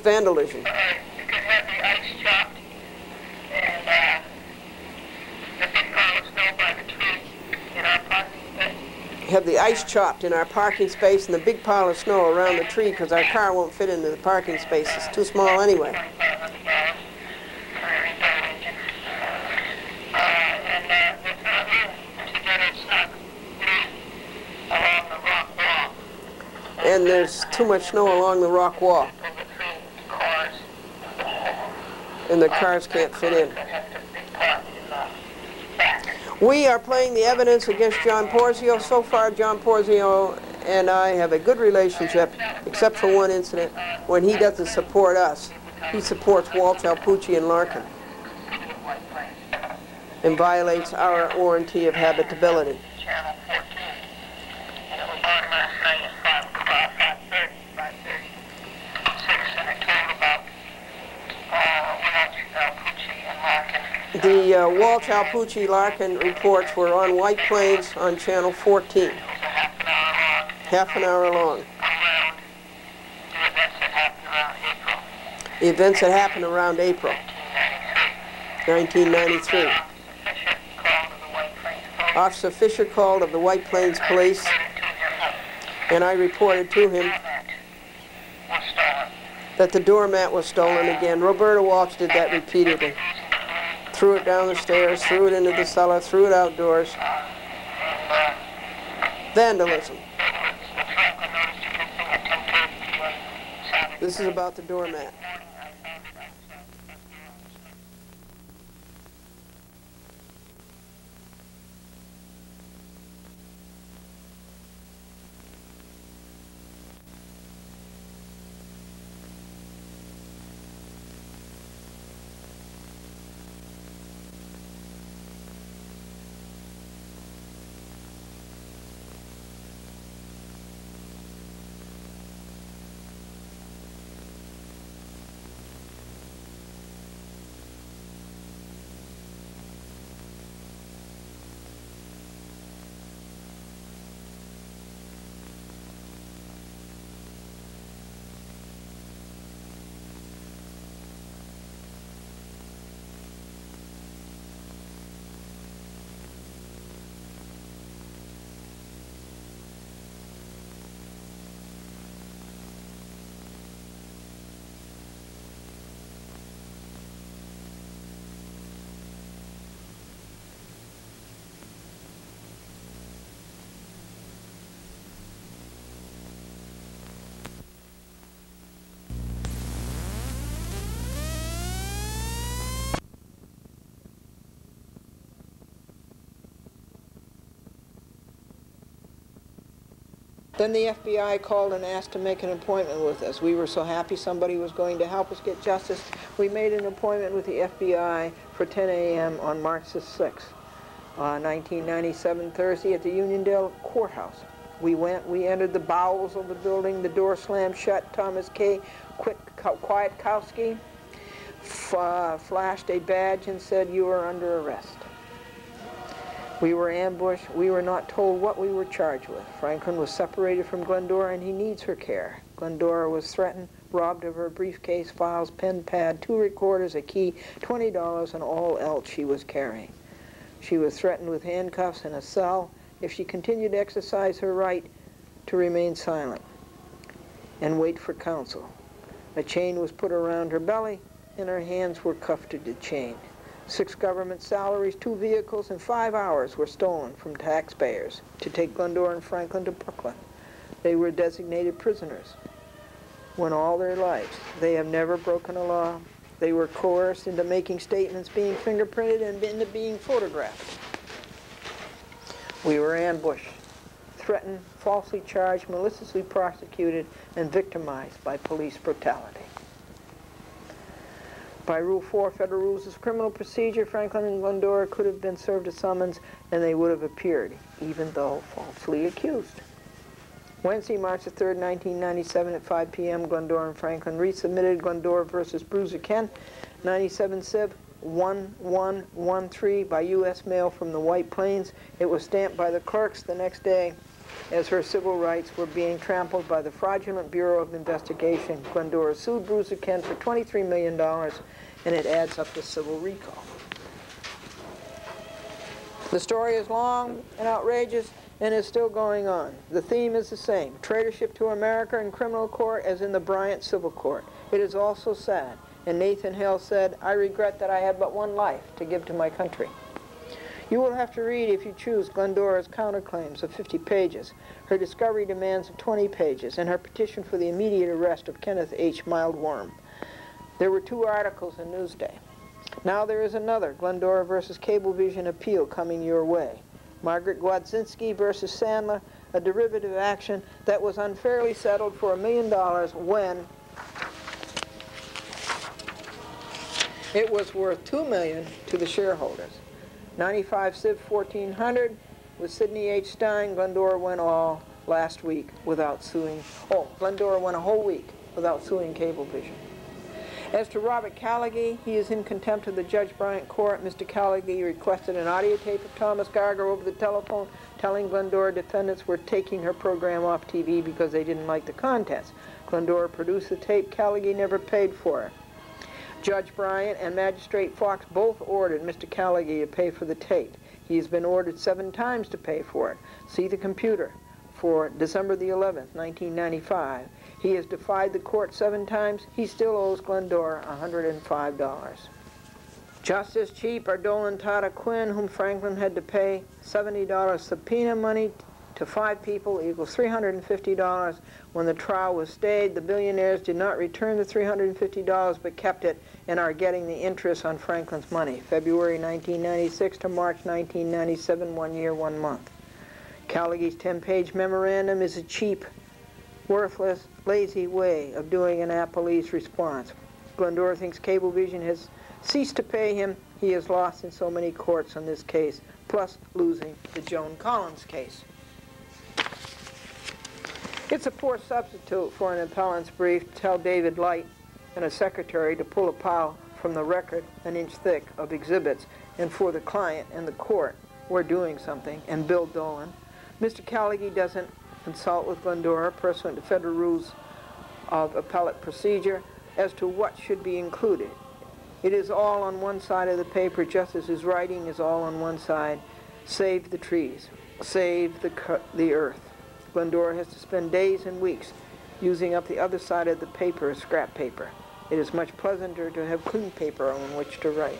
vandalism? You could have the ice chopped and the big pile of snow by the tree in our parking space. Have the ice chopped in our parking space and the big pile of snow around the tree because our car won't fit into the parking space. It's too small anyway. $2,500 for a rebuilt engine. And there's not room to get it stuck along the rock wall. And there's too much snow along the rock wall. Over 3 cars. And the cars can't fit in. That have to be parked in the back. We are playing the evidence against John Porzio. So far, John Porzio and I have a good relationship, except for one incident when he doesn't support us. He supports Walsh, Alpucci, and Larkin and violates our warranty of habitability. Channel 14. And it was on last night at 5:36, and it told about Walsh, Alpucci, and Larkin. The Walsh, Alpucci, Larkin reports were on White Plains on Channel 14. It was a Half an hour long. around the events that happened around April The events that happened around April 1993. Officer Fisher called of the White Plains Police, and I reported to him that the doormat was stolen again. Roberta Walsh did that repeatedly. Threw it down the stairs, threw it into the cellar, threw it outdoors. Vandalism. This is about the doormat. Then the FBI called and asked to make an appointment with us. We were so happy somebody was going to help us get justice. We made an appointment with the FBI for 10 a.m. on March the 6th, 1997, Thursday, at the Uniondale Courthouse. We went, we entered the bowels of the building, the door slammed shut. Thomas K. Kwiatkowski flashed a badge and said, "You are under arrest." We were ambushed. We were not told what we were charged with. Franklin was separated from Glendora, and he needs her care. Glendora was threatened, robbed of her briefcase, files, pen pad, 2 recorders, a key, $20, and all else she was carrying. She was threatened with handcuffs and a cell if she continued to exercise her right to remain silent and wait for counsel. A chain was put around her belly, and her hands were cuffed to the chain. 6 government salaries, 2 vehicles, and 5 hours were stolen from taxpayers to take Glendora and Franklin to Brooklyn. They were designated prisoners when all their lives they have never broken a law. They were coerced into making statements, being fingerprinted, and into being photographed. We were ambushed, threatened, falsely charged, maliciously prosecuted, and victimized by police brutality. By Rule 4, Federal Rules of Criminal Procedure, Franklin and Glendora could have been served a summons and they would have appeared, even though falsely accused. Wednesday, March the 3rd, 1997 at 5 p.m., Glendora and Franklin resubmitted Glendora versus Bruiser Ken, 97 Civ 1113 by U.S. mail from the White Plains. It was stamped by the clerks the next day as her civil rights were being trampled by the fraudulent Bureau of Investigation. Glendora sued Bruiser Kent for $23 million, and it adds up to civil recall. The story is long and outrageous and is still going on. The theme is the same: traitorship to America in criminal court as in the Bryant civil court. It is also sad, and Nathan Hale said, "I regret that I had but one life to give to my country." You will have to read, if you choose, Glendora's counterclaims of 50 pages, her discovery demands of 20 pages, and her petition for the immediate arrest of Kenneth H. Mildworm. There were 2 articles in Newsday. Now there is another, Glendora versus Cablevision appeal, coming your way. Margaret Gwadzinski versus Sandler, a derivative action that was unfairly settled for $1 million when it was worth $2 million to the shareholders. 95 Civ 1400 with Sidney H. Stein. Glendora went all last week without suing. Oh, Glendora went a whole week without suing Cablevision. As to Robert Callaghy, he is in contempt of the Judge Bryant court. Mr. Callaghy requested an audio tape of Thomas Garger over the telephone telling Glendora defendants were taking her program off TV because they didn't like the contents. Glendora produced the tape. Callaghy never paid for it. Judge Bryant and Magistrate Fox both ordered Mr. Callaghy to pay for the tape. He has been ordered 7 times to pay for it. See the computer for December the 11th, 1995. He has defied the court 7 times. He still owes Glendora $105. Just as cheap are Dolan Tata Quinn, whom Franklin had to pay $70 subpoena money to 5 people equals $350. When the trial was stayed, the billionaires did not return the $350 but kept it and are getting the interest on Franklin's money. February 1996 to March 1997, 1 year, 1 month. Callaghy's 10-page memorandum is a cheap, worthless, lazy way of doing an appellee's response. Glendora thinks Cablevision has ceased to pay him. He has lost in so many courts on this case, plus losing the Joan Collins case. It's a poor substitute for an appellant's brief to tell David Light and a secretary to pull a pile from the record an inch thick of exhibits, and for the client and the court, we're doing something, and Bill Dolan. Mr. Callaghy doesn't consult with Glendora pursuant to federal rules of appellate procedure as to what should be included. It is all on one side of the paper, just as his writing is all on one side. Save the trees, save the earth. Glendora has to spend days and weeks using up the other side of the paper as scrap paper. It is much pleasanter to have clean paper on which to write.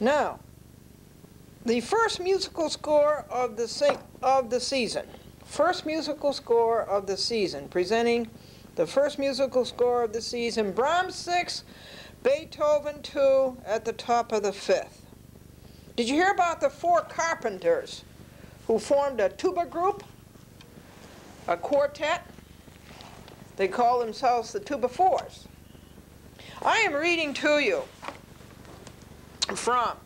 Now, the first musical score of the season. First musical score of the season. Presenting the first musical score of the season, Brahms 6, Beethoven 2 at the top of the fifth. Did you hear about the four carpenters who formed a tuba group, a quartet? They call themselves the Tuba Fours. I am reading to you from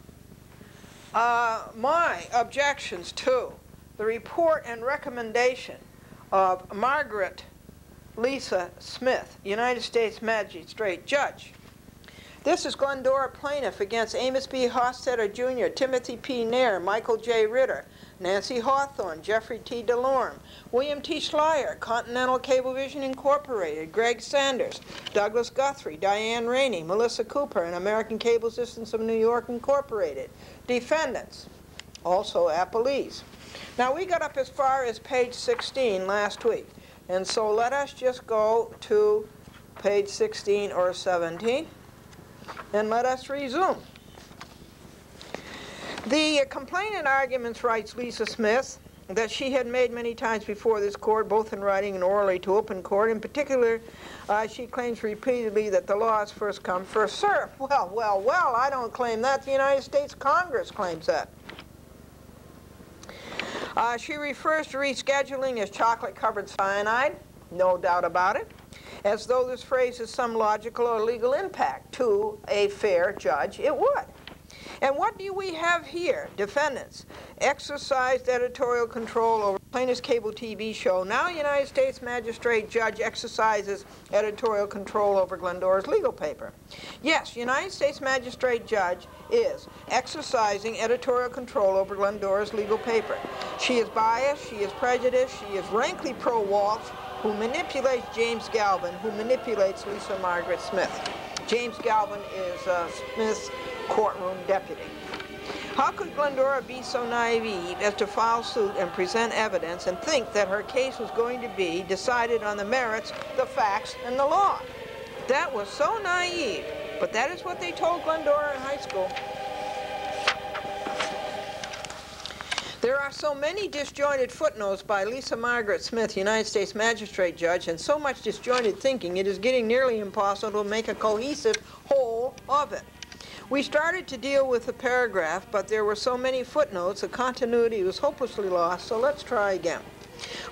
my objections to the report and recommendation of Margaret Lisa Smith, United States Magistrate Judge. This is Glendora plaintiff against Amos B. Hostetter Jr., Timothy P. Nair, Michael J. Ritter, Nancy Hawthorne, Jeffrey T. DeLorme, William T. Schleier, Continental Cablevision Incorporated, Greg Sanders, Douglas Guthrie, Diane Rainey, Melissa Cooper, and American Cable Systems of New York Incorporated. Defendants, also appellees. Now we got up as far as page 16 last week, and so let us just go to page 16 or 17. And let us resume. The complainant arguments, writes Lisa Smith, that she had made many times before this court, both in writing and orally to open court. In particular, she claims repeatedly that the law is first come, first served. Well, I don't claim that. The United States Congress claims that. She refers to rescheduling as chocolate-covered cyanide, no doubt about it, as though this phrase has some logical or legal impact. To a fair judge, it would. And what do we have here? Defendants exercised editorial control over plaintiff's cable TV show. Now United States Magistrate Judge exercises editorial control over Glendora's legal paper. Yes, United States Magistrate Judge is exercising editorial control over Glendora's legal paper. She is biased, she is prejudiced, she is rankly pro-Walsh, who manipulates James Galvin, who manipulates Lisa Margaret Smith. James Galvin is Smith's courtroom deputy. How could Glendora be so naive as to file suit and present evidence and think that her case was going to be decided on the merits, the facts, and the law? That was so naive, but that is what they told Glendora in high school. There are so many disjointed footnotes by Lisa Margaret Smith, United States Magistrate Judge, and so much disjointed thinking, it is getting nearly impossible to make a cohesive whole of it. We started to deal with the paragraph, but there were so many footnotes, the continuity was hopelessly lost, so let's try again.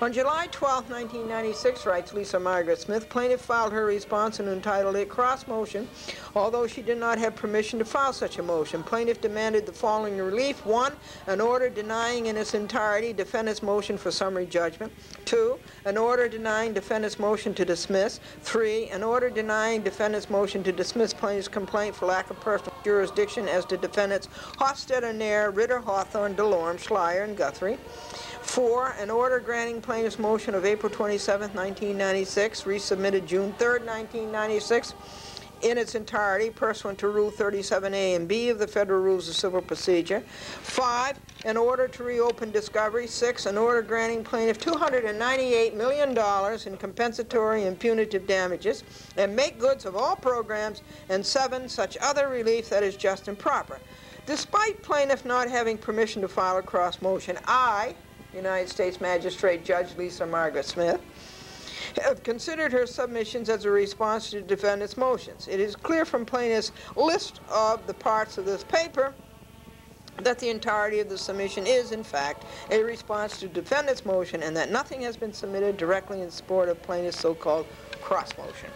On July 12, 1996, writes Lisa Margaret Smith, plaintiff filed her response and entitled it Cross Motion, although she did not have permission to file such a motion. Plaintiff demanded the following relief. 1, an order denying in its entirety defendant's motion for summary judgment. 2, an order denying defendant's motion to dismiss. 3, an order denying defendant's motion to dismiss plaintiff's complaint for lack of personal jurisdiction as to defendants Hostetter, Nair, Ritter, Hawthorne, DeLorme, Schleier, and Guthrie. 4, an order granting plaintiff's motion of April 27, 1996, resubmitted June 3, 1996, in its entirety, pursuant to Rule 37A and B of the Federal Rules of Civil Procedure. 5, an order to reopen discovery. 6, an order granting plaintiff $298 million in compensatory and punitive damages and make goods of all programs. And 7, such other relief that is just and proper. Despite plaintiff not having permission to file a cross motion, I, United States Magistrate Judge Lisa Margaret Smith, have considered her submissions as a response to defendant's motions. It is clear from plaintiff's list of the parts of this paper that the entirety of the submission is, in fact, a response to defendant's motion and that nothing has been submitted directly in support of plaintiff's so-called cross motion.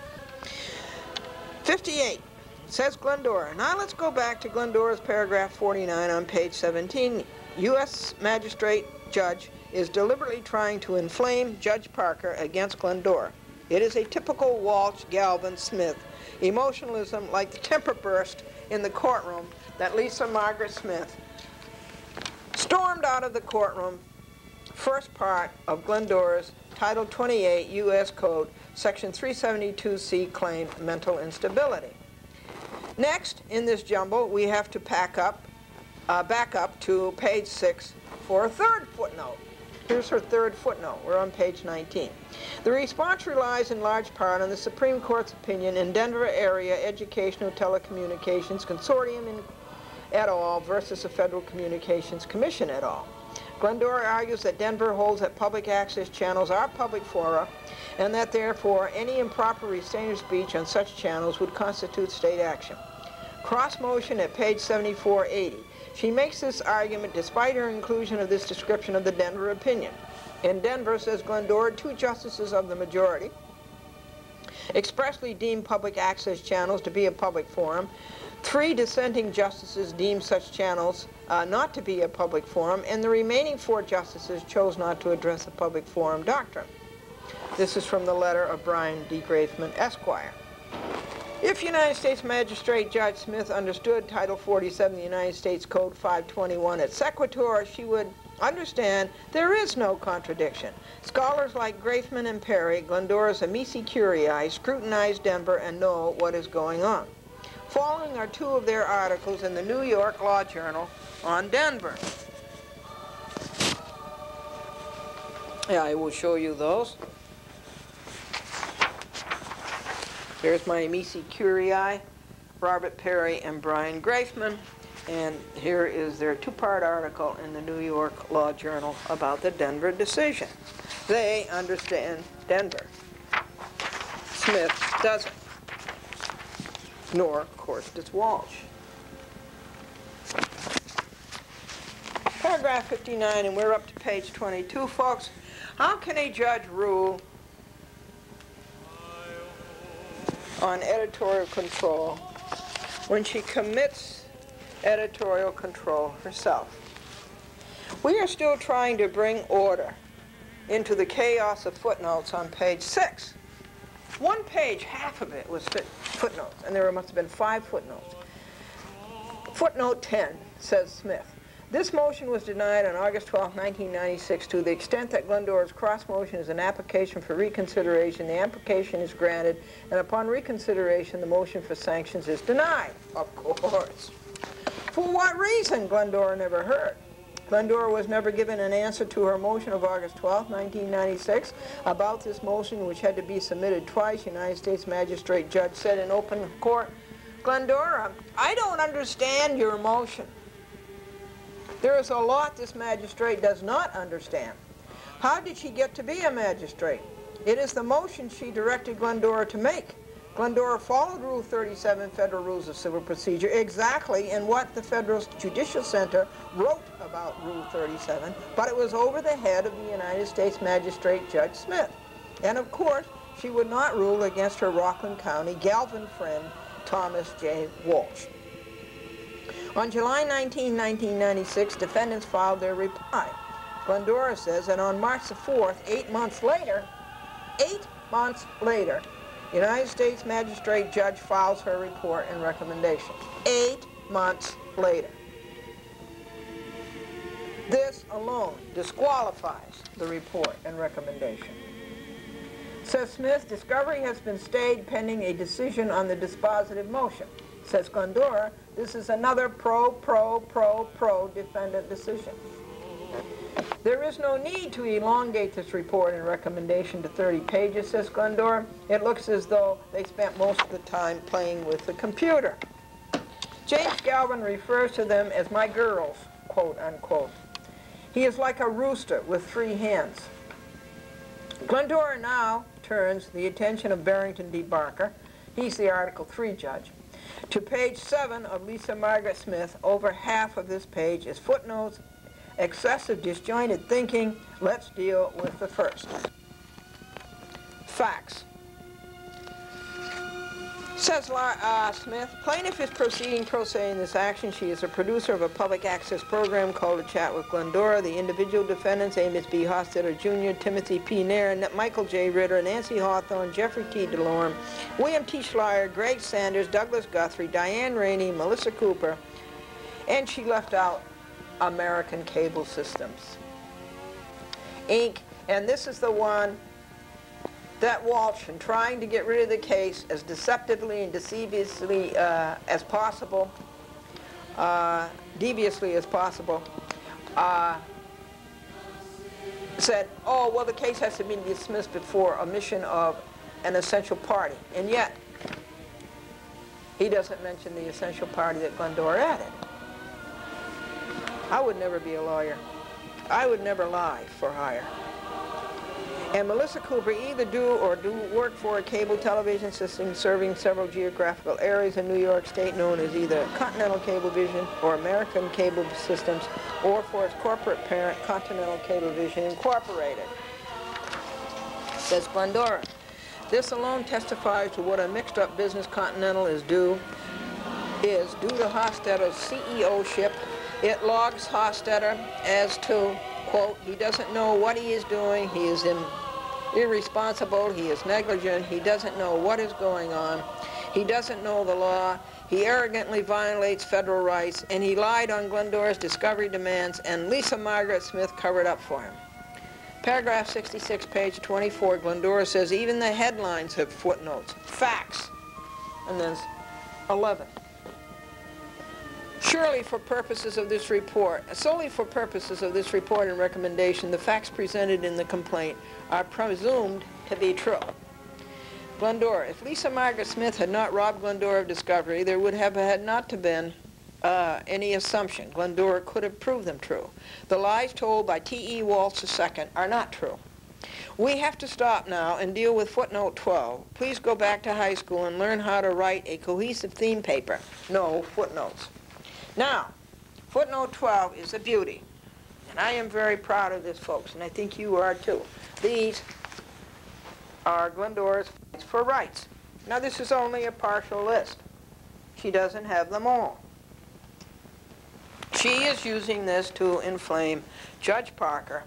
58. Says Glendora. Now let's go back to Glendora's paragraph 49 on page 17. U.S. Magistrate Judge is deliberately trying to inflame Judge Parker against Glendora. It is a typical Walsh, Galvin, Smith emotionalism like the temper burst in the courtroom that Lisa Margaret Smith stormed out of the courtroom, first part of Glendora's Title 28 U.S. Code, Section 372C claim mental instability. Next, in this jumble, we have to back up to page 6 for a third footnote. Here's her third footnote. We're on page 19. The response relies in large part on the Supreme Court's opinion in Denver Area Educational Telecommunications Consortium et al. Versus the Federal Communications Commission et al. Glendora argues that Denver holds that public access channels are public fora and that therefore any improper restraint of speech on such channels would constitute state action. Cross motion at page 7480. She makes this argument despite her inclusion of this description of the Denver opinion. In Denver, says Glendora, 2 justices of the majority expressly deemed public access channels to be a public forum. 3 dissenting justices deemed such channels not to be a public forum, and the remaining 4 justices chose not to address the public forum doctrine. This is from the letter of Brian D. Grafman, Esquire. If United States Magistrate Judge Smith understood Title 47 of the United States Code 521 et sequitur, she would understand there is no contradiction. Scholars like Grafman and Perry, Glendora's amici curiae, scrutinize Denver and know what is going on. Following are 2 of their articles in the New York Law Journal on Denver. Yeah, I will show you those. There's my amici curiae, Robert Perry and Brian Grafman, and here is their 2-part article in the New York Law Journal about the Denver decision. They understand Denver. Smith doesn't. Nor, of course, does Walsh. Paragraph 59, and we're up to page 22, folks. How can a judge rule on editorial control when she commits editorial control herself? We are still trying to bring order into the chaos of footnotes on page 6. 1 page, half of it was footnotes, and there must have been 5 footnotes. Footnote 10, says Smith, this motion was denied on August 12, 1996. To the extent that Glendora's cross motion is an application for reconsideration, the application is granted, and upon reconsideration, the motion for sanctions is denied. Of course. For what reason, Glendora never heard. Glendora was never given an answer to her motion of August 12, 1996. About this motion, which had to be submitted twice, United States Magistrate Judge said in open court, Glendora, I don't understand your motion. There is a lot this magistrate does not understand. How did she get to be a magistrate? It is the motion she directed Glendora to make. Glendora followed Rule 37, Federal Rules of Civil Procedure, exactly in what the Federal Judicial Center wrote about Rule 37, but it was over the head of the United States Magistrate Judge Smith. And of course, she would not rule against her Rockland County Galvin friend, Thomas J. Walsh. On July 19, 1996, defendants filed their reply. Glendora says that on March the 4th, 8 months later, United States Magistrate Judge files her report and recommendations. 8 months later. This alone disqualifies the report and recommendation. Says Smith, discovery has been stayed pending a decision on the dispositive motion. Says Glendora, this is another pro-defendant decision. There is no need to elongate this report and recommendation to 30 pages, says Glendora. It looks as though they spent most of the time playing with the computer. James Galvin refers to them as my girls, quote unquote. He is like a rooster with 3 hens. Glendora now turns the attention of Barrington D. Barker, he's the Article 3 judge, to page 7 of Lisa Margaret Smith. Over half of this page is footnotes, excessive disjointed thinking. Let's deal with the first. Facts. Says Smith, plaintiff is proceeding pro se in this action. She is a producer of a public access program called A Chat with Glendora. The individual defendants, Amos B. Hostetler Jr., Timothy P. Nair, Michael J. Ritter, Nancy Hawthorne, Jeffrey T. DeLorme, William T. Schleier, Greg Sanders, Douglas Guthrie, Diane Rainey, Melissa Cooper, and she left out American Cable Systems, Inc. And this is the one that Walsh, in trying to get rid of the case as deceptively and deviously as possible, said, oh, well, the case has to be dismissed before omission of an essential party. And yet, he doesn't mention the essential party that Glendora added. I would never be a lawyer. I would never lie for hire. And Melissa Cooper either do work for a cable television system serving several geographical areas in New York State known as either Continental Cablevision or American Cable Systems, or for its corporate parent, Continental Cablevision Incorporated. Says Glendora. This alone testifies to what a mixed-up business Continental is due to Hostetter's CEO-ship. It logs Hostetter as to, quote, he doesn't know what he is doing, he is irresponsible, he is negligent, he doesn't know what is going on, he doesn't know the law, he arrogantly violates federal rights, and he lied on Glendora's discovery demands, and Lisa Margaret Smith covered up for him. Paragraph 66, page 24, Glendora says even the headlines have footnotes, facts, and then 11. Surely for purposes of this report, solely for purposes of this report and recommendation, the facts presented in the complaint are presumed to be true. Glendora, if Lisa Margaret Smith had not robbed Glendora of discovery, there would have had not to been any assumption. Glendora could have proved them true. The lies told by T.E. Waltz II are not true. We have to stop now and deal with footnote 12. Please go back to high school and learn how to write a cohesive theme paper. No footnotes. Now, footnote 12 is a beauty, and I am very proud of this, folks, and I think you are too. These are Glendora's fights for rights. Now, this is only a partial list. She doesn't have them all. She is using this to inflame Judge Parker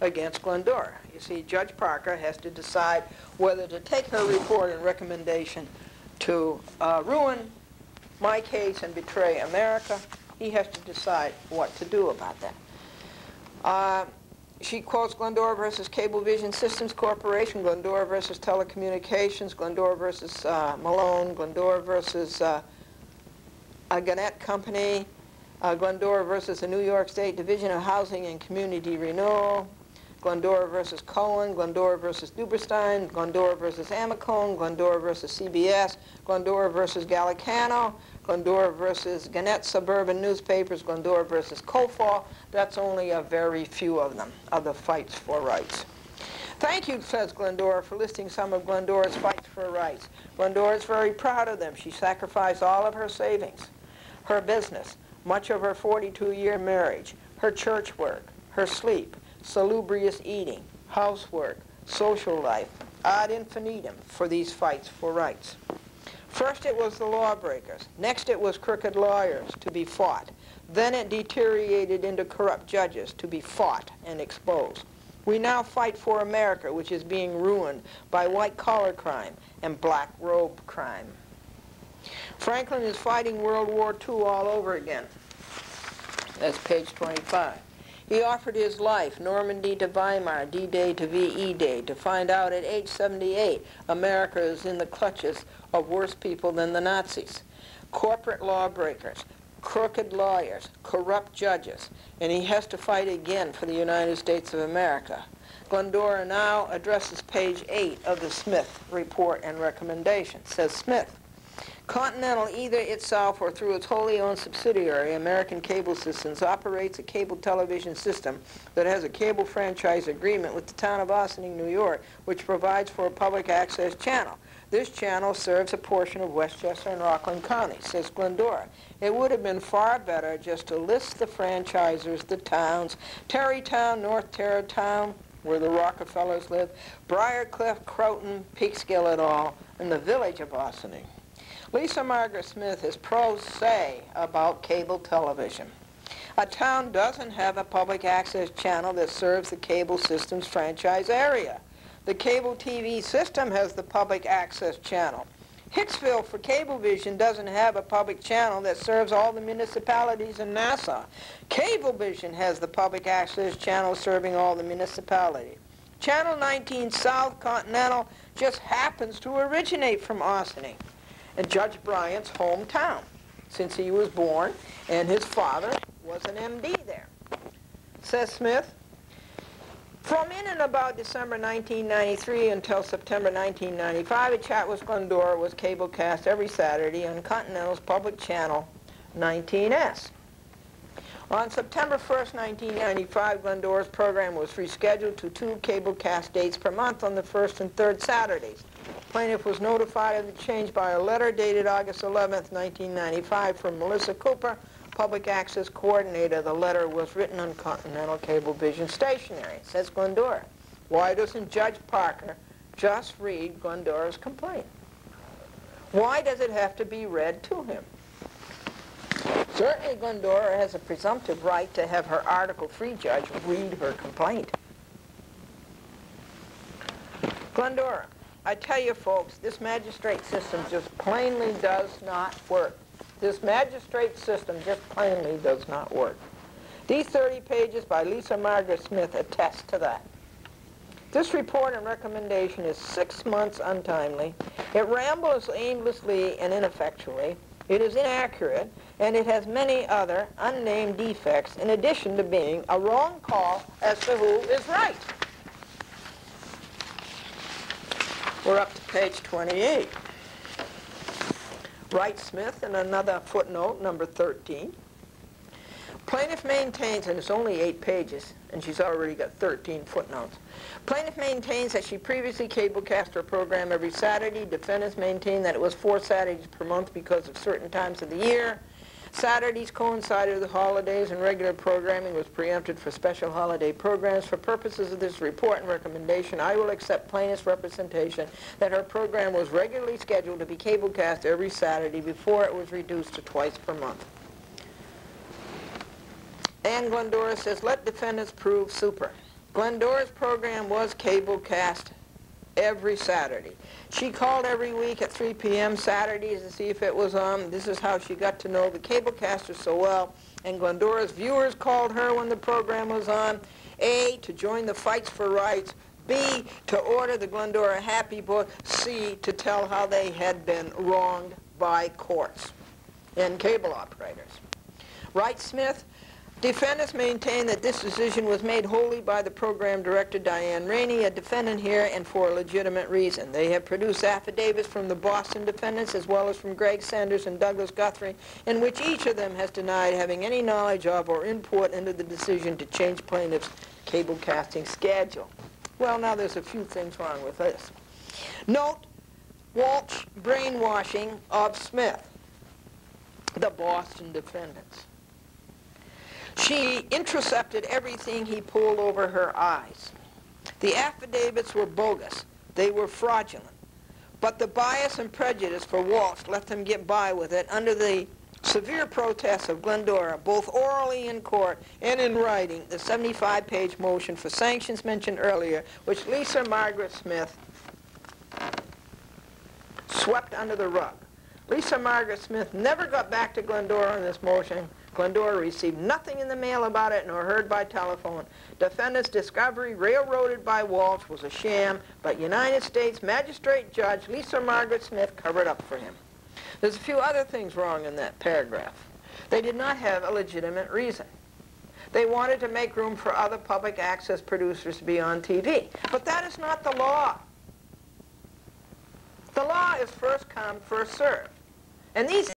against Glendora. You see, Judge Parker has to decide whether to take her report and recommendation to ruin my case and betray America. He has to decide what to do about that. She quotes Glendora versus Cablevision Systems Corporation, Glendora versus Telecommunications, Glendora versus Malone, Glendora versus Gannett Company, Glendora versus the New York State Division of Housing and Community Renewal, Glendora versus Cohen, Glendora versus Duberstein, Glendora versus Amicone, Glendora versus CBS, Glendora versus Gallicano, Glendora versus Gannett Suburban Newspapers, Glendora versus Kofall. That's only a very few of them, of the fights for rights. Thank you, says Glendora, for listing some of Glendora's fights for rights. Glendora is very proud of them. She sacrificed all of her savings, her business, much of her 42-year marriage, her church work, her sleep, salubrious eating, housework, social life, ad infinitum for these fights for rights. First it was the lawbreakers. Next it was crooked lawyers to be fought. Then it deteriorated into corrupt judges to be fought and exposed. We now fight for America, which is being ruined by white-collar crime and black robe crime. Franklin is fighting World War II all over again. That's page 25. He offered his life, Normandy to Weimar, D-Day to VE Day, to find out at age 78 America is in the clutches of worse people than the Nazis. Corporate lawbreakers, crooked lawyers, corrupt judges, and he has to fight again for the United States of America. Glendora now addresses page 8 of the Smith report and recommendation. Says Smith, Continental, either itself or through its wholly owned subsidiary, American Cable Systems, operates a cable television system that has a cable franchise agreement with the town of Ossining, New York, which provides for a public access channel. This channel serves a portion of Westchester and Rockland County, says Glendora. It would have been far better just to list the franchisers, the towns, Terrytown, North Terrytown, where the Rockefellers live, Briarcliff, Croton, Peekskill et al., and the village of Ossining. Lisa Margaret Smith is pro se about cable television. A town doesn't have a public access channel that serves the cable system's franchise area. The cable TV system has the public access channel. Hicksville for Cablevision doesn't have a public channel that serves all the municipalities in Nassau. Cablevision has the public access channel serving all the municipalities. Channel 19 South Continental just happens to originate from Ossining, and Judge Bryant's hometown, since he was born and his father was an MD there. Says Smith, from in and about December 1993 until September 1995, A Chat with Glendora was cablecast every Saturday on Continental's public channel 19S. On September 1st, 1995, Glendora's program was rescheduled to 2 cablecast dates per month on the first and third Saturdays. Plaintiff was notified of the change by a letter dated August 11th, 1995 from Melissa Cooper, Public Access Coordinator. The letter was written on Continental Cablevision stationery. It says, Glendora, why doesn't Judge Parker just read Glendora's complaint? Why does it have to be read to him? Certainly Glendora has a presumptive right to have her Article III judge read her complaint. Glendora, I tell you folks, this magistrate system just plainly does not work. This magistrate system just plainly does not work. These 30 pages by Lisa Margaret Smith attest to that. This report and recommendation is 6 months untimely. It rambles aimlessly and ineffectually. It is inaccurate, and it has many other unnamed defects in addition to being a wrong call as to who is right. We're up to page 28. Wright Smith in another footnote, number 13. Plaintiff maintains, and it's only 8 pages, and she's already got 13 footnotes. Plaintiff maintains that she previously cablecast her program every Saturday. Defendants maintain that it was 4 Saturdays per month because of certain times of the year. Saturdays coincided with holidays, and regular programming was preempted for special holiday programs. For purposes of this report and recommendation, I will accept plaintiff's representation that her program was regularly scheduled to be cablecast every Saturday before it was reduced to twice per month. And Glendora says, let defendants prove super. Glendora's program was cablecast every Saturday. She called every week at 3 p.m. Saturdays to see if it was on. This is how she got to know the cablecasters so well. And Glendora's viewers called her when the program was on. A, to join the fights for rights. B, to order the Glendora Happy Book. C, to tell how they had been wronged by courts and cable operators. Wright Smith, defendants maintain that this decision was made wholly by the program director, Diane Rainey, a defendant here, and for a legitimate reason. They have produced affidavits from the Boston defendants as well as from Greg Sanders and Douglas Guthrie, in which each of them has denied having any knowledge of or input into the decision to change plaintiff's cablecasting schedule. Well, now there's a few things wrong with this. Note Walsh brainwashing of Smith, the Boston defendants. She intercepted everything he pulled over her eyes. The affidavits were bogus. They were fraudulent. But the bias and prejudice for Walsh let them get by with it under the severe protests of Glendora, both orally in court and in writing, the 75-page motion for sanctions mentioned earlier, which Lisa Margaret Smith swept under the rug. Lisa Margaret Smith never got back to Glendora on this motion. Glendora received nothing in the mail about it nor heard by telephone. Defendant's discovery, railroaded by Walsh, was a sham, but United States Magistrate Judge Lisa Margaret Smith covered up for him. There's a few other things wrong in that paragraph. They did not have a legitimate reason. They wanted to make room for other public access producers to be on TV. But that is not the law. The law is first come, first served. And these